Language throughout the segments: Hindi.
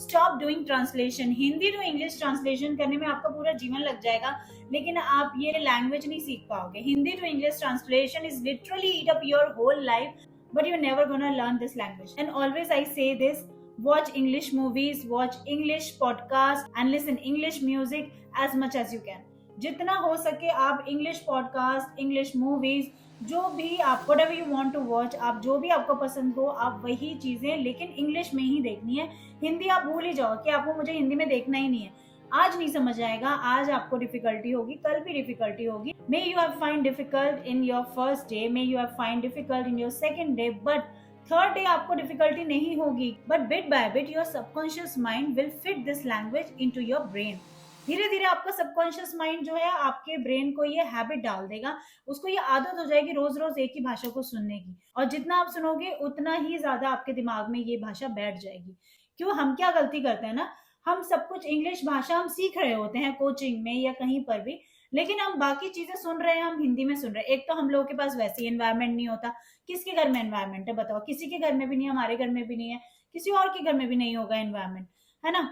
Stop doing translation. Hindi to English translation करने में आपका पूरा जीवन लग जाएगा, लेकिन आप ये लैंग्वेज नहीं सीख पाओगे। Hindi to English translation is literally eat up your whole life, but you're never gonna learn this language. And always I say this: watch English movies, watch English podcast, and listen English music as much as you can. जितना हो सके आप इंग्लिश पॉडकास्ट, इंग्लिश मूवीज, जो भी आप whatever you want to watch, आप जो भी आपको पसंद हो आप वही चीजें लेकिन इंग्लिश में ही देखनी है। हिंदी आप भूल ही जाओ कि आपको मुझे हिंदी में देखना ही नहीं है। आज नहीं समझ आएगा, आज आपको डिफिकल्टी होगी, कल भी डिफिकल्टी होगी। May you have find difficult in your first day, may you have find difficult in your second day, but third day आपको डिफिकल्टी नहीं होगी। But bit by bit your subconscious mind will fit this language into your brain. धीरे धीरे आपका सबकॉन्शियस माइंड जो है आपके ब्रेन को ये हैबिट डाल देगा, उसको ये आदत हो जाएगी रोज रोज एक ही भाषा को सुनने की, और जितना आप सुनोगे उतना ही ज्यादा आपके दिमाग में ये भाषा बैठ जाएगी। क्यों, हम क्या गलती करते हैं ना, हम सब कुछ इंग्लिश भाषा हम सीख रहे होते हैं कोचिंग में या कहीं पर भी, लेकिन हम बाकी चीजें सुन रहे हैं, हम हिंदी में सुन रहे हैं। एक तो हम लोगों के पास वैसे ही एनवायरमेंट नहीं होता। किसके घर में एनवायरमेंट है बताओ? किसी के घर में भी नहीं है, हमारे घर में भी नहीं है, किसी और के घर में भी नहीं होगा एनवायरमेंट, है ना।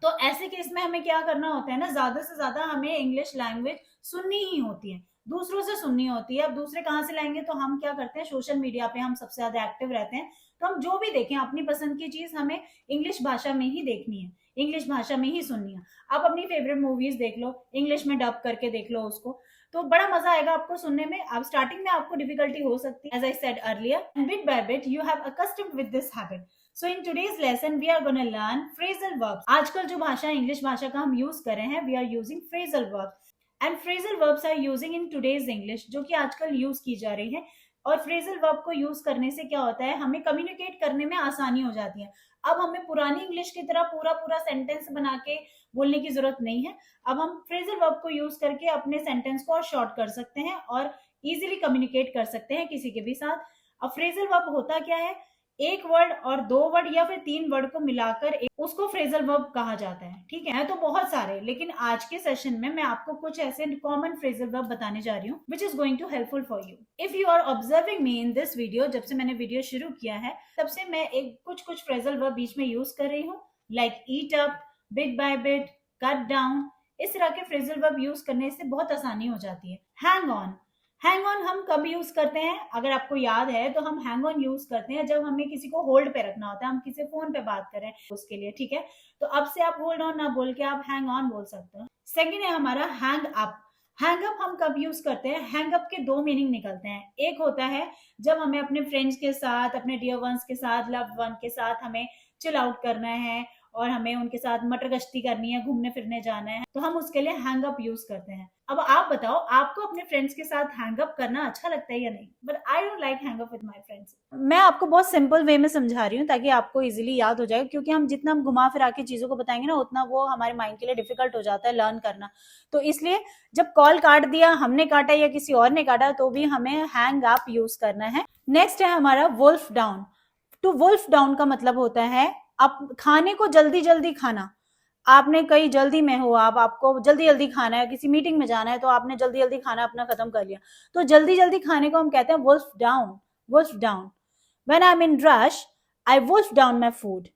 तो ऐसे केस में हमें क्या करना होता है ना, ज्यादा से ज्यादा हमें इंग्लिश लैंग्वेज सुननी ही होती है, दूसरों से सुननी होती है। अब दूसरे कहाँ से लाएंगे, तो हम क्या करते हैं, सोशल मीडिया पे हम सबसे ज्यादा एक्टिव रहते हैं, तो हम जो भी देखें अपनी पसंद की चीज हमें इंग्लिश भाषा में ही देखनी है, इंग्लिश भाषा में ही सुननी है। आप अपनी फेवरेट मूवीज देख लो, इंग्लिश में डब करके देख लो उसको, तो बड़ा मजा आएगा आपको सुनने में। अब स्टार्टिंग में आपको डिफिकल्टी हो सकती है, as I said earlier, bit by bit you have accustomed with this habit. So in today's lesson we are going to learn phrasal verbs. आजकल जो भाषा इंग्लिश भाषा का हम यूज कर रहे हैं, we are using phrasal verbs and phrasal verbs are using in today's English, जो कि आजकल यूज की जा रही है। और phrasal verb को यूज करने से क्या होता है, हमें कम्युनिकेट करने में आसानी हो जाती है। अब हमें पुरानी इंग्लिश की तरह पूरा पूरा सेंटेंस बना के बोलने की जरूरत नहीं है। अब हम phrasal verb को यूज करके अपने सेंटेंस को और शॉर्ट कर सकते हैं और इजिली कम्युनिकेट कर सकते हैं किसी के भी साथ। अब phrasal verb होता क्या है, एक वर्ड और दो वर्ड या फिर तीन वर्ड को मिलाकर उसको फ्रेजल वर्ब कहा जाता है। ठीक है, तो बहुत सारे, लेकिन आज के सेशन में मैं आपको कुछ ऐसे कॉमन फ्रेजल वर्ब बताने जा रही हूँ which is going to helpful for you. If you are observing me in this video, जब से मैंने वीडियो शुरू किया है तब से मैं एक कुछ फ्रेजल वर्ब बीच में यूज कर रही हूँ, like eat up, bit by bit, cut down. इस तरह के फ्रेजल वर्ब यूज करने से बहुत आसानी हो जाती है। हैंग ऑन, हैंग ऑन हम कब यूज करते हैं, अगर आपको याद है तो हम हैंग ऑन यूज करते हैं जब हमें किसी को होल्ड पे रखना होता है, हम किसी फोन पे बात करें उसके लिए। ठीक है, तो अब से आप होल्ड ऑन ना बोल के आप हैंग ऑन बोल सकते हो। सेकंड है हमारा हैंग अप। हैंग अप हम कब यूज करते हैं, हैंग अप के दो मीनिंग निकलते हैं। एक होता है जब हमें अपने फ्रेंड्स के साथ, अपने डियर वंस के साथ, लव्ड वन के साथ हमें चिल आउट करना है और हमें उनके साथ मटर गश्ती करनी है, घूमने फिरने जाना है, तो हम उसके लिए हैंग अप यूज करते हैं। अब आप बताओ, आपको अपने फ्रेंड्स के साथ हैंग अप करना अच्छा लगता है या नहीं? But I don't like hang up with my friends. मैं आपको बहुत सिंपल वे में समझा रही हूँ ताकि आपको इजीली याद हो जाए, क्योंकि हम जितना हम घुमा फिरा के चीजों को बताएंगे ना, उतना वो हमारे माइंड के लिए डिफिकल्ट हो जाता है लर्न करना। तो इसलिए जब कॉल काट दिया, हमने काटा या किसी और ने काटा, तो भी हमें हैंग अप यूज करना है। नेक्स्ट है हमारा wolf down. To wolf down का मतलब होता है अब खाने को जल्दी जल्दी खाना। आपने कहीं जल्दी में हो, आपको जल्दी जल्दी खाना है, किसी मीटिंग में जाना है, तो आपने जल्दी जल्दी खाना अपना खत्म कर लिया, तो जल्दी जल्दी खाने को हम कहते हैं wolf down. Wolf down, when I am in rush I wolf down my food.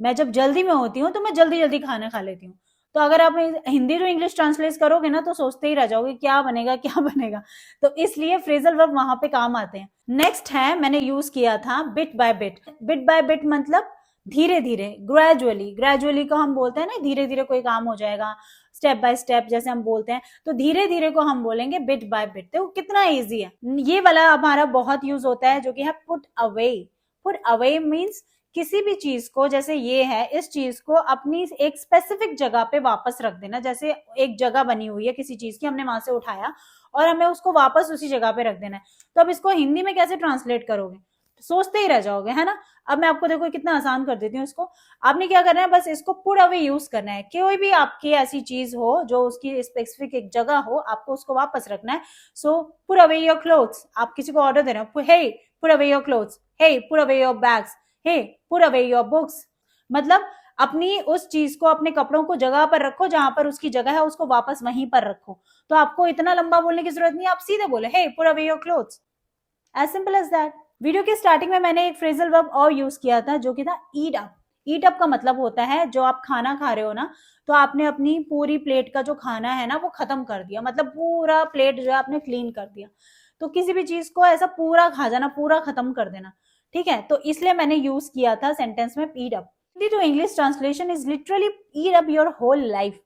मैं जब जल्दी में होती हूँ तो मैं जल्दी जल्दी खाना खा लेती हूँ। तो अगर आप हिंदी टू इंग्लिश ट्रांसलेट करोगे ना, तो सोचते ही रह जाओगे क्या बनेगा क्या बनेगा। तो इसलिए फ्रेजल वर्ब वहां पे काम आते हैं। नेक्स्ट है, मैंने यूज किया था bit by bit. Bit by bit मतलब धीरे धीरे, ग्रेजुअली। ग्रेजुअली को हम बोलते हैं ना, धीरे धीरे कोई काम हो जाएगा, स्टेप बाय स्टेप जैसे हम बोलते हैं, तो धीरे धीरे को हम बोलेंगे बिट बाय बिट। तो कितना इजी है। ये वाला हमारा बहुत यूज होता है जो कि है put away. Put away means किसी भी चीज को, जैसे ये है, इस चीज को अपनी एक स्पेसिफिक जगह पे वापस रख देना। जैसे एक जगह बनी हुई है किसी चीज की, हमने वहां से उठाया और हमें उसको वापस उसी जगह पे रख देना है। तो अब इसको हिंदी में कैसे ट्रांसलेट करोगे, सोचते ही रह जाओगे, है ना। अब मैं आपको देखो कितना आसान कर देती हूँ इसको। आपने क्या करना है, बस इसको पुट अवे यूज करना है। कोई भी आपकी ऐसी चीज हो जो उसकी स्पेसिफिक एक जगह हो, आपको उसको वापस रखना है। So put away your clothes. आप किसी को ऑर्डर दे रहे हो, hey put away your clothes, hey put away your bags, hey put away your books. मतलब अपनी उस चीज को, अपने कपड़ों को जगह पर रखो, जहां पर उसकी जगह है उसको वापस वहीं पर रखो। तो आपको इतना लंबा बोलने की जरूरत नहीं, आप सीधे बोले hey put away your clothes, as simple as that. Video के स्टार्टिंग में मैंने एक फ्रेजल वर्ब और यूज किया था जो कि था ईट अप। ईट अप का मतलब होता है जो आप खाना खा रहे हो ना, तो आपने अपनी पूरी प्लेट का जो खाना है ना वो खत्म कर दिया, मतलब पूरा प्लेट जो है आपने क्लीन कर दिया। तो किसी भी चीज को ऐसा पूरा खा जाना, पूरा खत्म कर देना, ठीक है। तो इसलिए मैंने यूज किया था सेंटेंस में eat up. Hindi to English translation is literally eat up your whole life,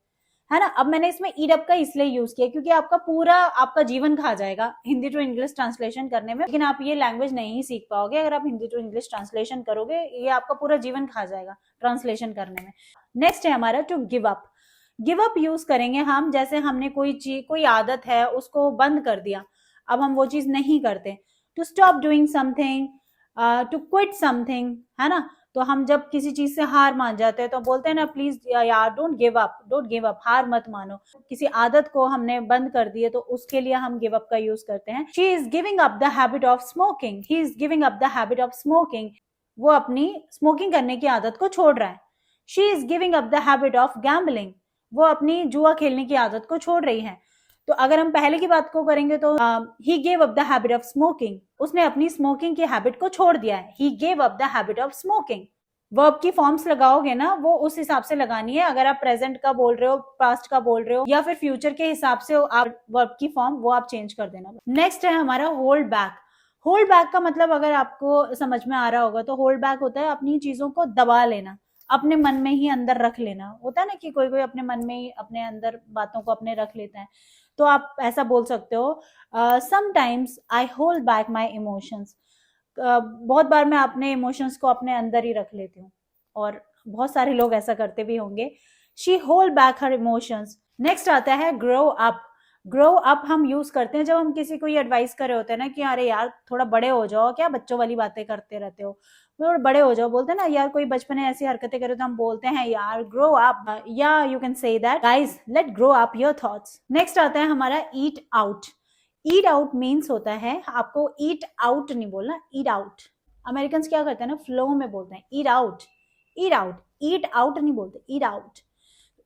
है ना। अब मैंने इसमें ईट अप का इसलिए यूज किया क्योंकि आपका पूरा आपका जीवन खा जाएगा हिंदी टू इंग्लिश ट्रांसलेशन करने में, लेकिन आप ये लैंग्वेज नहीं सीख पाओगे अगर आप हिंदी टू इंग्लिश ट्रांसलेशन करोगे, ये आपका पूरा जीवन खा जाएगा ट्रांसलेशन करने में। नेक्स्ट है हमारा to give up. Give up use करेंगे हम जैसे हमने कोई चीज, कोई आदत है उसको बंद कर दिया, अब हम वो चीज नहीं करते। To stop doing something, to quit something, है ना। तो हम जब किसी चीज से हार मान जाते हैं तो बोलते हैं ना प्लीज यार don't give up, don't give up, हार मत मानो। किसी आदत को हमने बंद कर दी है तो उसके लिए हम गिव अप का यूज करते हैं। She is giving up the habit of smoking, he is giving up the habit of smoking, वो अपनी स्मोकिंग करने की आदत को छोड़ रहा है। She is giving up the habit of gambling, वो अपनी जुआ खेलने की आदत को छोड़ रही है। तो अगर हम पहले की बात को करेंगे तो he gave up the habit of smoking, उसने अपनी स्मोकिंग की हैबिट को छोड़ दिया है। He gave up the habit of smoking. Verb की फॉर्म्स लगाओगे ना वो उस हिसाब से लगानी है, अगर आप प्रेजेंट का बोल रहे हो, पास्ट का बोल रहे हो, या फिर फ्यूचर के हिसाब से आप वर्ब की फॉर्म वो आप चेंज कर देना। नेक्स्ट है हमारा होल्ड बैक। होल्ड बैक का मतलब अगर आपको समझ में आ रहा होगा तो होल्ड बैक होता है अपनी चीजों को दबा लेना, अपने मन में ही अंदर रख लेना। होता है ना कि कोई कोई अपने मन में ही अपने अंदर बातों को अपने रख लेता है, तो आप ऐसा बोल सकते हो sometimes I hold back my emotions, बहुत बार मैं अपने इमोशंस को अपने अंदर ही रख लेती हूँ, और बहुत सारे लोग ऐसा करते भी होंगे। She hold back her emotions. Next आता है ग्रो अप। ग्रो अप हम यूज करते हैं जब हम किसी को ये एडवाइस कर रहे होते हैं ना कि अरे यार थोड़ा बड़े हो जाओ, क्या बच्चों वाली बातें करते रहते हो, थोड़ा बड़े हो जाओ। बोलते हैं ना यार कोई बचपन में ऐसी हरकतें करे तो हम बोलते हैं यार ग्रो अप, या you can say that guys let grow up your thoughts. Next आता है हमारा ईट आउट। ईट आउट मीन्स होता है, आपको ईट आउट नहीं बोलना, ईट आउट। अमेरिकन क्या करते हैं ना फ्लो में बोलते हैं ईट आउट, ईट आउट, ईट आउट नहीं बोलते, ईट आउट।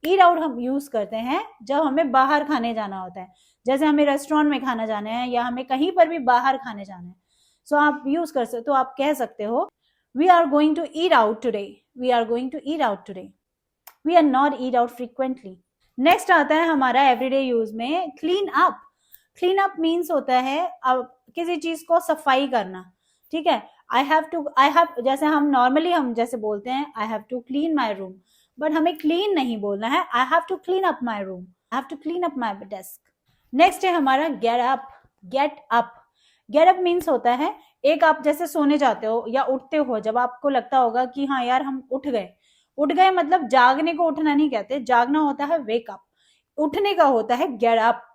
ईट आउट हम यूज करते हैं जब हमें बाहर खाने जाना होता है, जैसे हमें रेस्टोरेंट में खाना जाना है या हमें कहीं पर भी बाहर खाने जाना है। सो आप यूज कर सकते, तो आप कह सकते हो we are going to eat out today, we are going to eat out today, we are not eat out frequently. Next आता है हमारा एवरीडे यूज में clean up. Clean up means होता है अब किसी चीज को सफाई करना, ठीक है। आई हैव जैसे हम नॉर्मली हम जैसे बोलते हैं I have to clean my room, but हमें क्लीन नहीं बोलना है, I have to clean up my room, I have to clean up my desk. Next है हमारा get up. Get up, get up means होता है एक आप जैसे सोने जाते हो या उठते हो, जब आपको लगता होगा कि हाँ यार हम उठ गए। उठ गए मतलब जागने को उठना नहीं कहते, जागना होता है वेक अप, उठने का होता है गेट अप।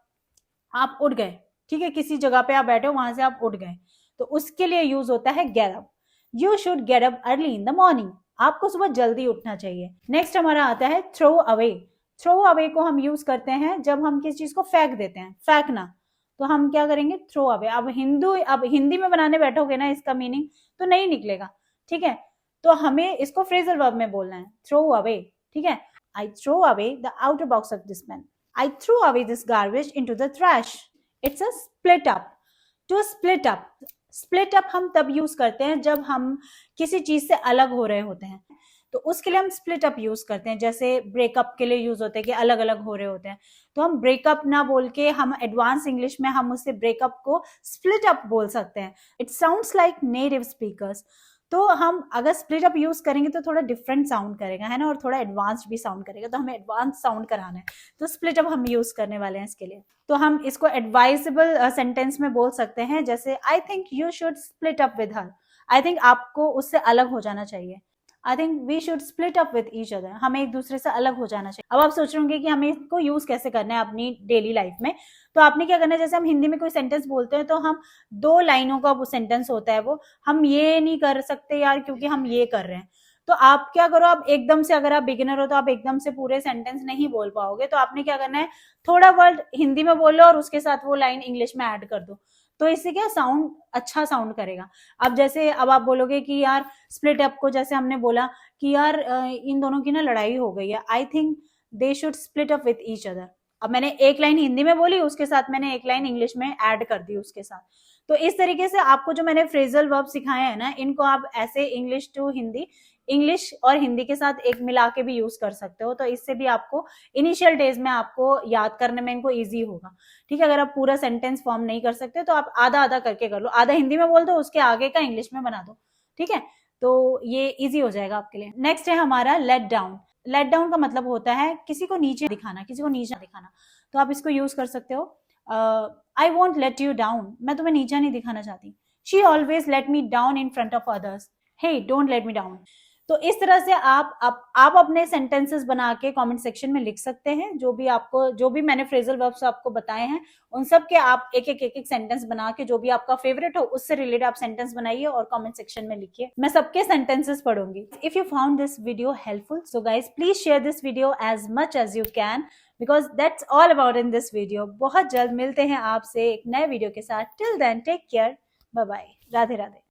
आप उठ गए, ठीक है, किसी जगह पे आप बैठे हो वहां से आप उठ गए, तो उसके लिए यूज होता है get up. You should get up early in the morning, आपको सुबह जल्दी उठना चाहिए। नेक्स्ट हमारा आता है थ्रो अवे। थ्रो अवे को हम यूज करते हैं जब हम किसी चीज को फेंक देते हैं, फेंकना, तो हम क्या करेंगे थ्रो अवे। अब हिंदी में बनाने बैठोगे ना इसका मीनिंग तो नहीं निकलेगा, ठीक है। तो हमें इसको फ्रेजल वर्ब में बोलना है, थ्रो अवे, ठीक है। I throw away the outer box of this pen, I threw away this garbage into the trash. It's a split up. To split up. Split up हम तब यूज करते हैं जब हम किसी चीज से अलग हो रहे होते हैं, तो उसके लिए हम स्प्लिट अप यूज करते हैं। जैसे ब्रेकअप के लिए यूज होते हैं कि अलग अलग हो रहे होते हैं, तो हम ब्रेकअप ना बोल के हम एडवांस इंग्लिश में हम उससे ब्रेकअप को स्प्लिट अप बोल सकते हैं। It sounds like native speakers. तो हम अगर स्प्लिट अप यूज करेंगे तो थोड़ा डिफरेंट साउंड करेगा, है ना, और थोड़ा एडवांस्ड भी साउंड करेगा, तो हमें एडवांस साउंड कराना है, तो स्प्लिट अप हम यूज करने वाले हैं इसके लिए। तो हम इसको एडवाइजेबल सेंटेंस में बोल सकते हैं, जैसे I think you should split up with her. I think आपको उससे अलग हो जाना चाहिए। I think we should split up with each other, हमें एक दूसरे से अलग हो जाना चाहिए। अब आप सोच रहे होंगे कि हमें इसको यूज कैसे करना है अपनी डेली लाइफ में, तो आपने क्या करना है, जैसे हम हिंदी में कोई सेंटेंस बोलते हैं तो हम 2 लाइनों का वो सेंटेंस होता है, वो हम ये नहीं कर सकते यार क्योंकि हम ये कर रहे हैं, तो आप क्या करो, आप एकदम से, अगर आप बिगिनर हो तो आप एकदम से पूरे सेंटेंस नहीं बोल पाओगे, तो आपने क्या करना है, थोड़ा वर्ड हिंदी में बोलो और उसके साथ वो लाइन इंग्लिश में ऐड कर दो, तो इससे क्या साउंड अच्छा साउंड करेगा। अब जैसे अब आप बोलोगे कि यार स्प्लिट अप को जैसे हमने बोला कि यार इन दोनों की ना लड़ाई हो गई है, I think they should split up with each other. अब मैंने एक लाइन हिंदी में बोली, उसके साथ मैंने एक लाइन इंग्लिश में ऐड कर दी उसके साथ। तो इस तरीके से आपको जो मैंने फ्रेजल वर्ब सिखाए हैं ना, इनको आप ऐसे इंग्लिश टू हिंदी इंग्लिश और हिंदी के साथ एक मिला के भी यूज कर सकते हो, तो इससे भी आपको इनिशियल डेज में आपको याद करने में इनको ईजी होगा। ठीक है, अगर आप पूरा सेंटेंस फॉर्म नहीं कर सकते तो आप आधा आधा करके कर लो, आधा हिंदी में बोल दो, उसके आगे का इंग्लिश में बना दो। ठीक है, तो ये इजी हो जाएगा आपके लिए। नेक्स्ट है हमारा लेट डाउन। लेट डाउन का मतलब होता है किसी को नीचे दिखाना, किसी को नीचा दिखाना। तो आप इसको यूज कर सकते हो, I won't let you down, मैं तुम्हें नीचा नहीं दिखाना चाहती। She always let me down in front of others, he don't let me down. तो इस तरह से आप अपने सेंटेंसेस बना के कमेंट सेक्शन में लिख सकते हैं। जो भी मैंने फ्रेजल वर्ब्स आपको बताए हैं उन सब के आप एक एक सेंटेंस बना के, जो भी आपका फेवरेट हो उससे रिलेटेड आप सेंटेंस बनाइए और कमेंट सेक्शन में लिखिए, मैं सबके सेंटेंसेस पढ़ूंगी। If you found this video helpful, so guys please share this video as much as you can, because that's all about in this video. बहुत जल्द मिलते हैं आपसे एक नए वीडियो के साथ। Till then take care, bye bye, Radhe Radhe.